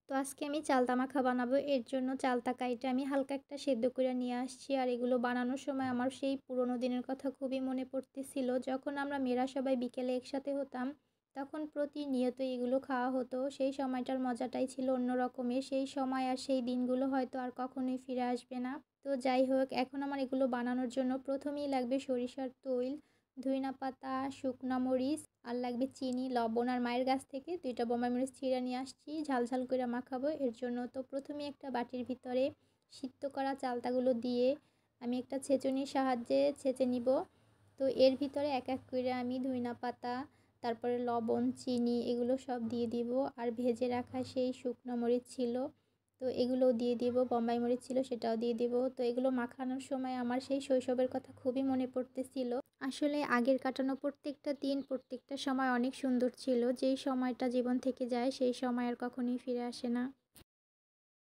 তো আজকে আমি চালতা মাখা বানাবো। এর জন্য চালতা কাইটা আমি হালকা একটা সেদ্ধ করে নিয়ে আসছি। আর এগুলো বানানোর সময় আমার সেই পুরোনো দিনের কথা খুবই মনে পড়তেছিল। যখন আমরা মেয়েরা সবাই বিকেলে একসাথে হতাম, তখন প্রতিনিয়ত এগুলো খাওয়া হতো। সেই সময়টার মজাটাই ছিল অন্য রকমের। সেই সময় আর সেই দিনগুলো হয়তো আর কখনোই ফিরে আসবে না। তো যাই হোক, এখন আমার এগুলো বানানোর জন্য প্রথমেই লাগবে সরিষার তৈল, ধইনা পাতা, শুকনা মরিচ, আর লাগবে চিনি, লবণ। আর মায়ের গাছ থেকে ২টা বোম্বাই মরিচ ছিঁড়ে নিয়ে আসছি ঝাল ঝাল করে মাখাবো এর জন্য। তো প্রথমেই একটা বাটির ভিতরে সিদ্ধ করা চালতাগুলো দিয়ে আমি একটা ছেঁচুনির সাহায্যে ছেঁচে নিব। তো এর ভিতরে এক এক করে আমি ধইনা পাতা, তারপরে লবণ, চিনি এগুলো সব দিয়ে দিব। আর ভেজে রাখা সেই শুকনো মরিচ ছিল, তো এগুলোও দিয়ে দিব। বোম্বাই মরিচ ছিল, সেটাও দিয়ে দিব। তো এগুলো মাখানোর সময় আমার সেই শৈশবের কথা খুবই মনে পড়তেছিল। আসলে আগের কাটানো প্রত্যেকটা দিন, প্রত্যেকটা সময় অনেক সুন্দর ছিল। যেই সময়টা জীবন থেকে যায় সেই সময় আর কখনোই ফিরে আসে না।